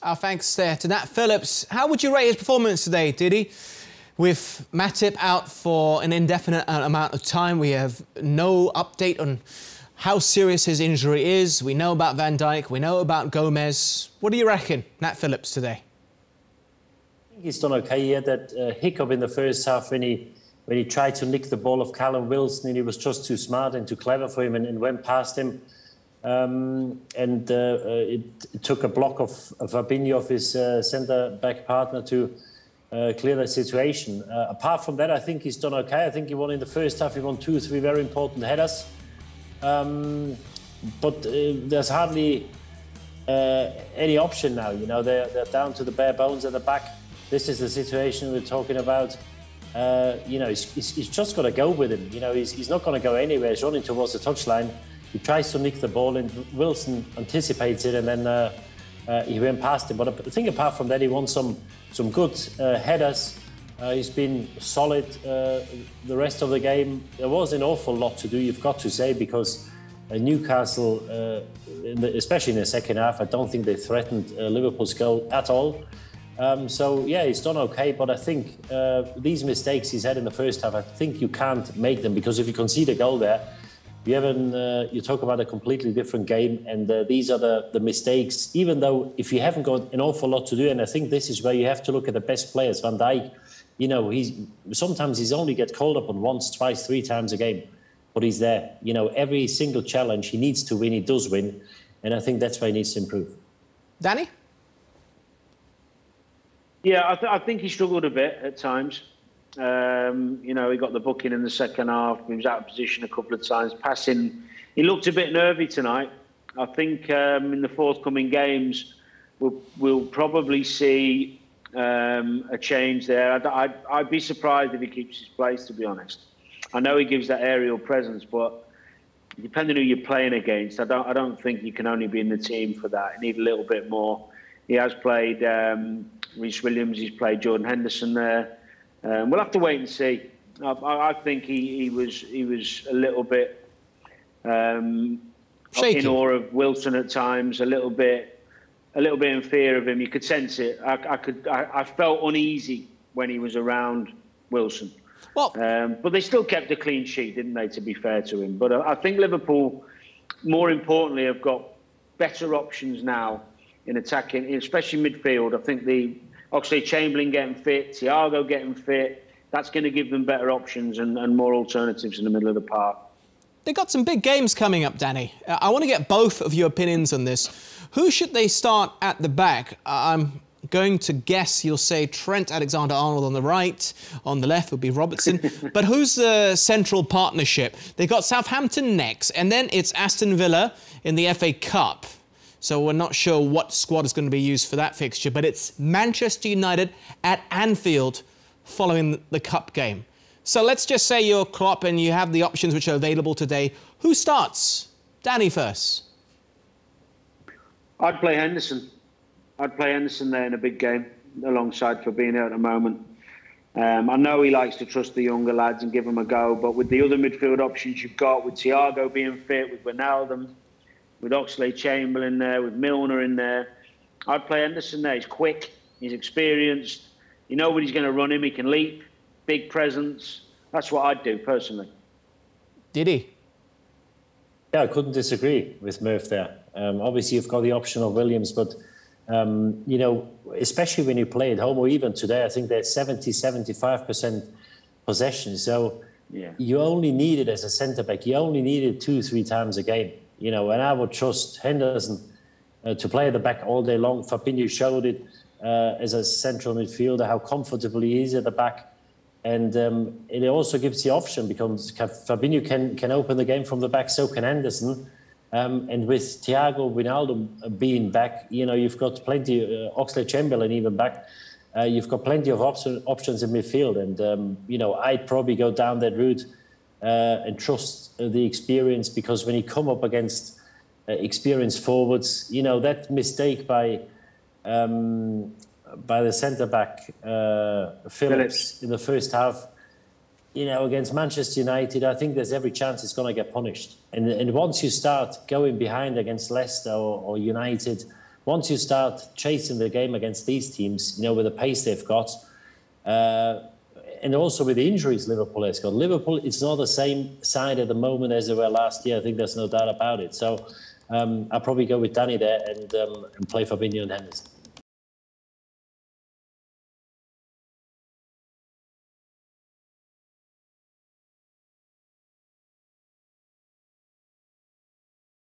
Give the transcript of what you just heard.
Our thanks there to Nat Phillips. How would you rate his performance today, Diddy? With Matip out for an indefinite amount of time, we have no update on how serious his injury is. We know about Van Dijk, we know about Gomez. What do you reckon, Nat Phillips, today? I think he's done okay. He had that hiccup in the first half when he tried to nick the ball of Callum Wilson, and he was just too smart and too clever for him and went past him. It took a block of Fabinho, of his centre-back partner, to clear that situation. Apart from that, I think he's done okay. I think he won in the first half. He won 2 or 3 very important headers. But there's hardly any option now. You know, they're down to the bare bones at the back. This is the situation we're talking about. You know, he's just got to go with him. You know, he's not going to go anywhere. He's running towards the touchline. He tries to nick the ball, and Wilson anticipates it, and then he went past him. But I think apart from that, he won some good headers. He's been solid the rest of the game. There was an awful lot to do, you've got to say, because Newcastle, especially in the second half, I don't think they threatened Liverpool's goal at all. So, yeah, he's done okay, but I think these mistakes he's had in the first half, I think you can't make them, because if you concede a goal there, you talk about a completely different game, and these are the mistakes, even though if you haven't got an awful lot to do, and I think this is where you have to look at the best players. Van Dijk, you know, sometimes he's only get called upon once, twice, 3 times a game, but he's there. You know, every single challenge he needs to win, he does win, and I think that's where he needs to improve. Danny? Yeah, I think he struggled a bit at times. You know, he got the booking in the second half. He was out of position a couple of times. Passing, he looked a bit nervy tonight. I think in the forthcoming games, we'll probably see a change there. I'd be surprised if he keeps his place, to be honest. I know he gives that aerial presence, but depending who you're playing against, I don't think you can only be in the team for that. You need a little bit more. He has played Reece Williams. He's played Jordan Henderson there. We'll have to wait and see. I think he was a little bit in awe of Wilson at times, a little bit in fear of him. You could sense it. I felt uneasy when he was around Wilson. Well, but they still kept a clean sheet, didn't they? To be fair to him, but I think Liverpool, more importantly, have got better options now in attacking, especially midfield. I think Oxlade-Chamberlain getting fit, Thiago getting fit, that's going to give them better options and more alternatives in the middle of the park. They've got some big games coming up, Danny. I want to get both of your opinions on this. Who should they start at the back? I'm going to guess you'll say Trent Alexander-Arnold on the right. On the left would be Robertson. But who's the central partnership? They've got Southampton next, and then it's Aston Villa in the FA Cup. So we're not sure what squad is going to be used for that fixture, but it's Manchester United at Anfield following the Cup game. So let's just say you're Klopp and you have the options which are available today. Who starts? Danny first. I'd play Henderson. I'd play Henderson there in a big game alongside Fabinho at the moment. I know he likes to trust the younger lads and give them a go, but with the other midfield options you've got, with Thiago being fit, with Wijnaldum, with Oxlade-Chamberlain there, with Milner in there, I'd play Henderson there. He's quick, he's experienced. You know when he's going to run him, he can leap, big presence. That's what I'd do, personally. Did he? Yeah, I couldn't disagree with Murph there. Obviously, you've got the option of Williams, but, you know, especially when you play at home, or even today, I think they're 70-75% possession. So yeah, you only need it as a centre-back. You only need it 2-3 times a game. You know, and I would trust Henderson to play at the back all day long. Fabinho showed it as a central midfielder, how comfortable he is at the back. And it also gives the option, because Fabinho can open the game from the back, so can Henderson. And with Thiago, Wijnaldum being back, you know, you've got plenty, Oxlade-Chamberlain even back, you've got plenty of options in midfield. And, you know, I'd probably go down that route and trust the experience, because when you come up against experienced forwards, you know, that mistake by the centre-back, Phillips, in the first half, you know, against Manchester United, I think there's every chance it's going to get punished. And once you start going behind against Leicester or United, once you start chasing the game against these teams, with the pace they've got, and also with the injuries Liverpool has got. Liverpool, it's not the same side at the moment as they were last year. I think there's no doubt about it. So I'll probably go with Danny there and play Fabinho and Henderson.